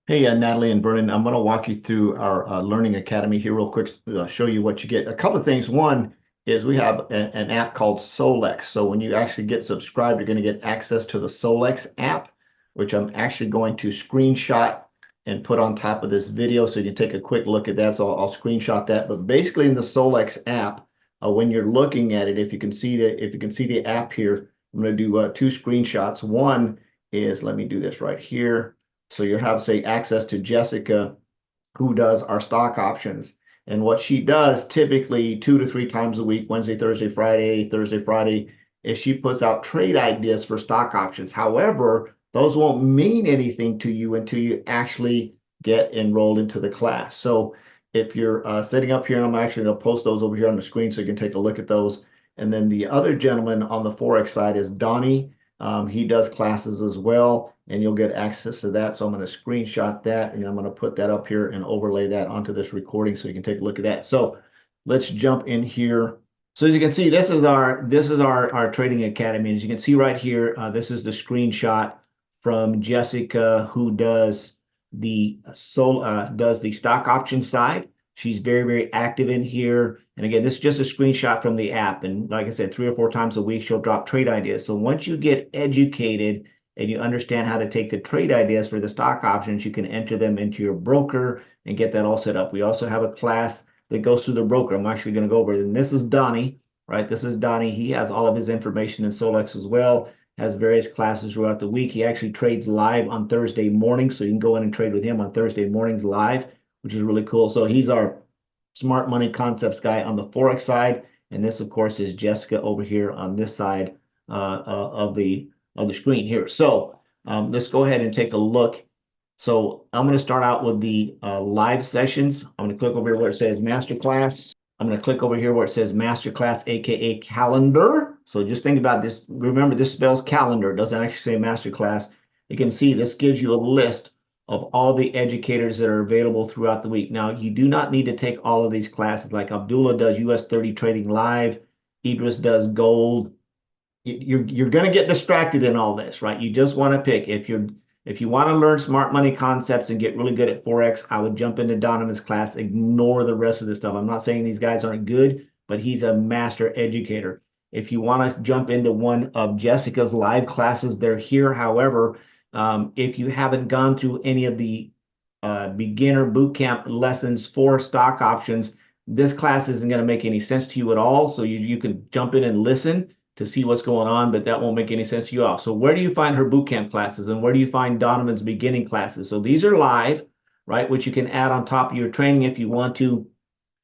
Hey, Natalie and Vernon, I'm going to walk you through our Learning Academy here real quick, show you what you get. A couple of things. One is we have an app called Solex. So when you actually get subscribed, you're going to get access to the Solex app, which I'm actually going to screenshot and put on top of this video so you can take a quick look at that. So I'll screenshot that. But basically in the Solex app, when you're looking at it, if you can see the app here, I'm going to do two screenshots. One is, let me do this right here. So you have, say, access to Jessica, who does our stock options. And what she does typically 2 to 3 times a week, Wednesday, Thursday, Friday, is she puts out trade ideas for stock options. However, those won't mean anything to you until you actually get enrolled into the class. So if you're sitting up here, and I'm actually going to post those over here on the screen so you can take a look at those. And then the other gentleman on the Forex side is Donnie. He does classes as well, and you'll get access to that. So I'm going to screenshot that, and I'm going to put that up here and overlay that onto this recording so you can take a look at that. So let's jump in here. So as you can see, this is our trading academy. As you can see right here, this is the screenshot from Jessica, who does the stock option side. She's very, very active in here. And again, this is just a screenshot from the app. And like I said, 3 or 4 times a week, she'll drop trade ideas. So once you get educated and you understand how to take the trade ideas for the stock options, you can enter them into your broker and get that all set up. We also have a class that goes through the broker. I'm actually going to go over it. And this is Donnie, right? This is Donnie. He has all of his information in Solex as well, has various classes throughout the week. He actually trades live on Thursday mornings. So you can go in and trade with him on Thursday mornings live, which is really cool. So he's our smart money concepts guy on the Forex side. And this, of course, is Jessica over here on this side of the screen here. So let's go ahead and take a look. So I'm going to start out with the live sessions. I'm going to click over here where it says Masterclass. I'm going to click over here where it says Masterclass, aka Calendar. So just think about this. Remember, this spells calendar. It doesn't actually say Masterclass. You can see this gives you a list of all the educators that are available throughout the week. Now, you do not need to take all of these classes. Like Abdullah does US 30 Trading Live. Idris does Gold. You're going to get distracted in all this, right? You just want to pick. If you want to learn smart money concepts and get really good at Forex, I would jump into Donovan's class. Ignore the rest of this stuff. I'm not saying these guys aren't good, but he's a master educator. If you want to jump into one of Jessica's live classes, they're here. However, if you haven't gone through any of the beginner bootcamp lessons for stock options, this class isn't going to make any sense to you at all. So you can jump in and listen to see what's going on, but that won't make any sense to you all. So where do you find her bootcamp classes, and where do you find Donovan's beginning classes? So these are live, right, which you can add on top of your training if you want to,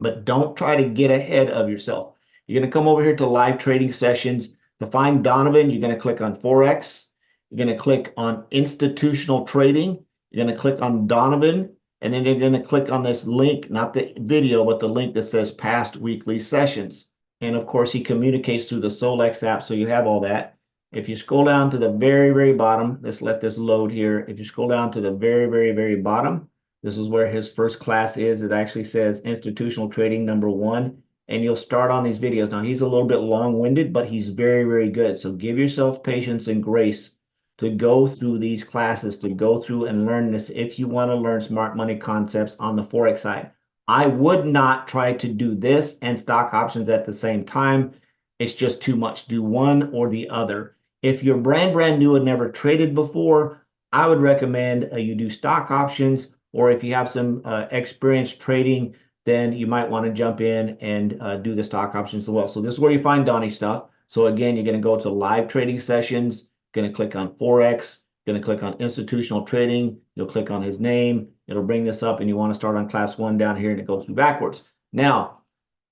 but don't try to get ahead of yourself. You're going to come over here to live trading sessions. To find Donovan, you're going to click on Forex. You're going to click on institutional trading. You're going to click on Donovan, and then you're going to click on this link, not the video, but the link that says past weekly sessions. And of course, he communicates through the Solex app, so you have all that. If you scroll down to the very, very bottom, let's let this load here. If you scroll down to the very, very, very bottom, this is where his first class is. It actually says Institutional Trading #1, and you'll start on these videos. Now, he's a little bit long-winded, but he's very, very good. So give yourself patience and grace to go through these classes, to go through and learn this if you want to learn smart money concepts on the Forex side. I would not try to do this and stock options at the same time. It's just too much. Do one or the other. If you're brand new and never traded before, I would recommend you do stock options, or if you have some experience trading, then you might want to jump in and do the stock options as well. So this is where you find Donnie stuff. So again, you're going to go to live trading sessions, going to click on Forex, going to click on institutional trading. You'll click on his name. It'll bring this up, and you want to start on class 1 down here, and it goes through backwards. Now,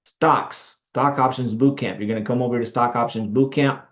stock options bootcamp. You're going to come over to stock options bootcamp.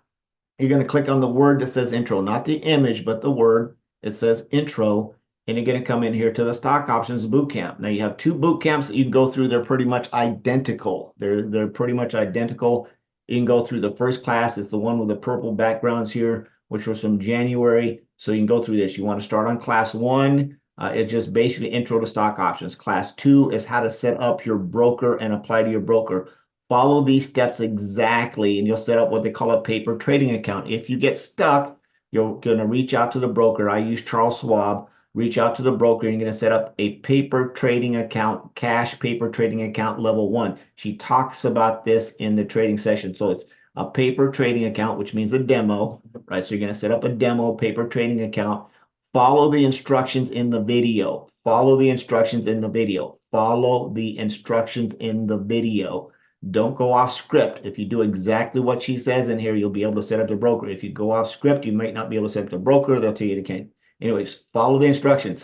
You're going to click on the word that says intro, not the image, but the word. It says intro, and you're going to come in here to the stock options bootcamp. Now, you have 2 bootcamps that you can go through. They're pretty much identical. They're pretty much identical. You can go through the first class. It's the one with the purple backgrounds here, which was from January. So you can go through this. You want to start on class 1. It's just basically intro to stock options. Class 2 is how to set up your broker and apply to your broker. Follow these steps exactly, and you'll set up what they call a paper trading account. If you get stuck, you're going to reach out to the broker. I use Charles Schwab. reach out to the broker. You're going to set up a paper trading account, cash paper trading account level 1. She talks about this in the trading session. So it's a paper trading account, which means a demo, right? So you're going to set up a demo paper trading account. Follow the instructions in the video. Follow the instructions in the video. Follow the instructions in the video. Don't go off script. If you do exactly what she says in here, you'll be able to set up the broker. If you go off script, you might not be able to set up the broker. They'll tell you you can't. Anyways, follow the instructions.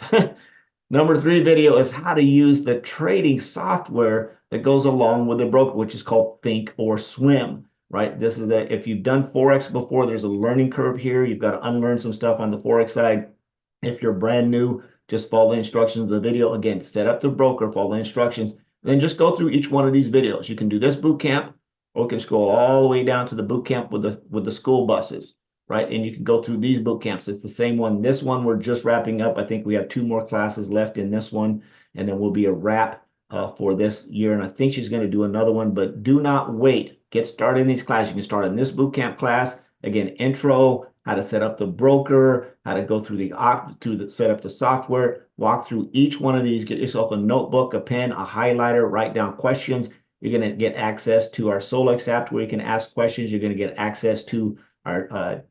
Number 3 video is how to use the trading software that goes along with the broker, which is called Think or Swim, right? This is if you've done Forex before, there's a learning curve here. You've got to unlearn some stuff on the Forex side. If you're brand new, just follow the instructions of the video. Again, set up the broker, follow the instructions, then just go through each one of these videos. You can do this boot camp, or you can scroll all the way down to the boot camp with the school buses, right? And you can go through these boot camps. It's the same one. This one we're just wrapping up. I think we have 2 more classes left in this one, and then we'll be a wrap for this year. And I think she's going to do another one, but do not wait. Get started in these classes. You can start in this boot camp class. Again, intro, how to set up the broker, how to go through set up the software, walk through each one of these, get yourself a notebook, a pen, a highlighter, write down questions. You're going to get access to our Solex app where you can ask questions. You're going to get access to our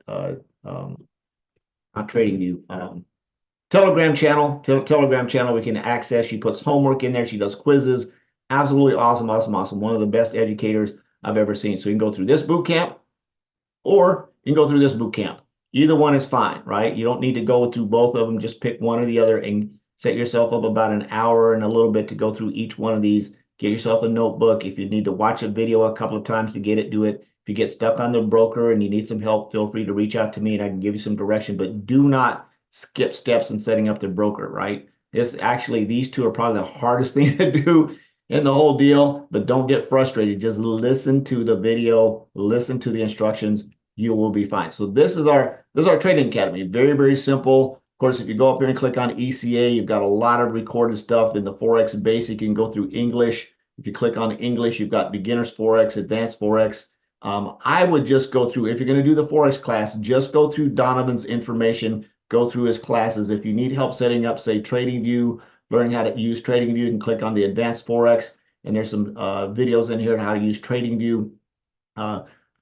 not TradingView, Telegram channel we can access. She puts homework in there. She does quizzes. Absolutely awesome, awesome, awesome. One of the best educators I've ever seen. So you can go through this boot camp, or you can go through this boot camp. Either one is fine, right? You don't need to go through both of them. Just pick one or the other and set yourself up about an hour and a little bit to go through each one of these. Get yourself a notebook. If you need to watch a video a couple of times to get it, do it. If you get stuck on the broker and you need some help, feel free to reach out to me and I can give you some direction. But do not skip steps in setting up the broker, right? These 2 are probably the hardest thing to do in the whole deal, but don't get frustrated. Just listen to the video, listen to the instructions. You will be fine. So this is our Trading Academy. Very, very simple. Of course, if you go up here and click on ECA, you've got a lot of recorded stuff in the Forex Basic. You can go through English. If you click on English, you've got Beginners Forex, Advanced Forex. I would just go through, if you're going to do the Forex class, just go through Donovan's information, go through his classes. If you need help setting up, say, TradingView, learning how to use TradingView, you can click on the Advanced Forex, and there's some videos in here on how to use TradingView.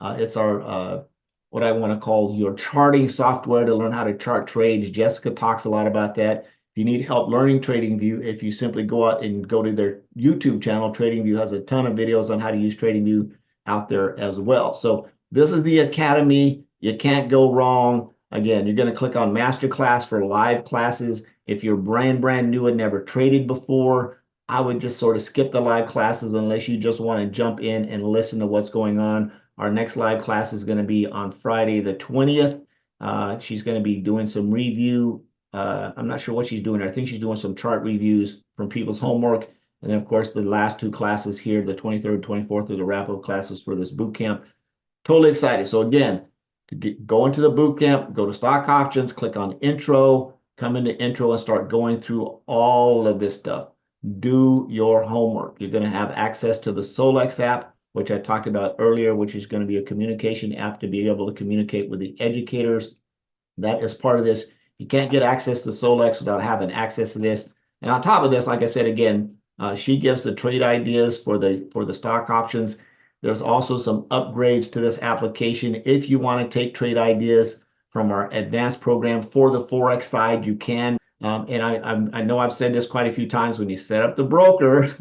It's our what I want to call your charting software to learn how to chart trades. Jessica talks a lot about that. If you need help learning TradingView, if you simply go out and go to their YouTube channel, TradingView has a ton of videos on how to use TradingView out there as well. So this is the Academy. You can't go wrong. Again, you're going to click on Masterclass for live classes. If you're brand new and never traded before, I would just sort of skip the live classes unless you just want to jump in and listen to what's going on. Our next live class is going to be on Friday the 20th. She's going to be doing some review. I'm not sure what she's doing. I think she's doing some chart reviews from people's homework. And then, of course, the last 2 classes here, the 23rd, 24th, are the wrap-up classes for this boot camp. Totally excited. So again, go into the boot camp, go to stock options, click on intro, come into intro and start going through all of this stuff. Do your homework. You're going to have access to the Solex app, which I talked about earlier, which is going to be a communication app to be able to communicate with the educators. That is part of this. You can't get access to Solex without having access to this. And on top of this, like I said, again, she gives the trade ideas for the stock options. There's also some upgrades to this application. If you want to take trade ideas from our advanced program for the Forex side, you can. And I know I've said this quite a few times, when you set up the broker,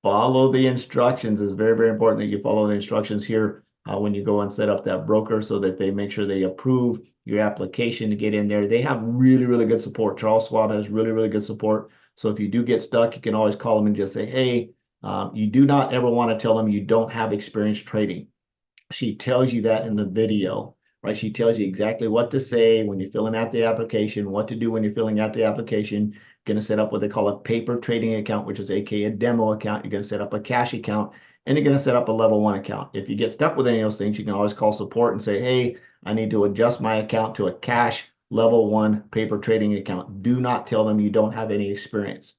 follow the instructions. It's very, very important that you follow the instructions here when you go and set up that broker, so that they make sure they approve your application to get in there. They have really, really good support. Charles Schwab has really, really good support. So if you do get stuck, you can always call them and just say, hey, you do not ever want to tell them you don't have experience trading. She tells you that in the video, right? She tells you exactly what to say when you're filling out the application, what to do when you're filling out the application. You're going to set up what they call a paper trading account, which is aka a demo account. You're going to set up a cash account, and you're going to set up a level 1 account. If you get stuck with any of those things, you can always call support and say, hey, I need to adjust my account to a cash level 1 paper trading account. Do not tell them you don't have any experience.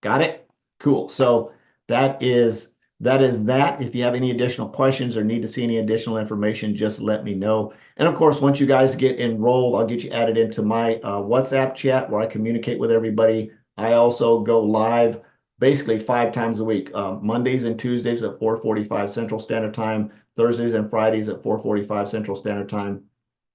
Got it? Cool. So that is that is that. If you have any additional questions or need to see any additional information, just let me know. And of course, once you guys get enrolled, I'll get you added into my WhatsApp chat where I communicate with everybody. I also go live basically 5 times a week, Mondays and Tuesdays at 4:45 Central Standard Time, Thursdays and Fridays at 4:45 Central Standard Time.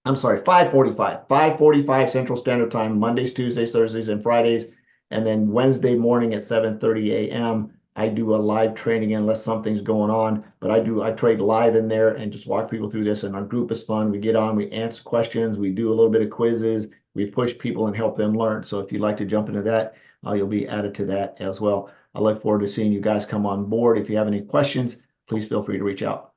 I'm sorry, 5:45 Central Standard Time, Mondays, Tuesdays, Thursdays, and Fridays. And then Wednesday morning at 7:30 a.m., I do a live training unless something's going on. But I trade live in there and just walk people through this. And our group is fun. We get on, we answer questions, we do a little bit of quizzes, we push people and help them learn. So if you'd like to jump into that, you'll be added to that as well. I look forward to seeing you guys come on board. If you have any questions, please feel free to reach out.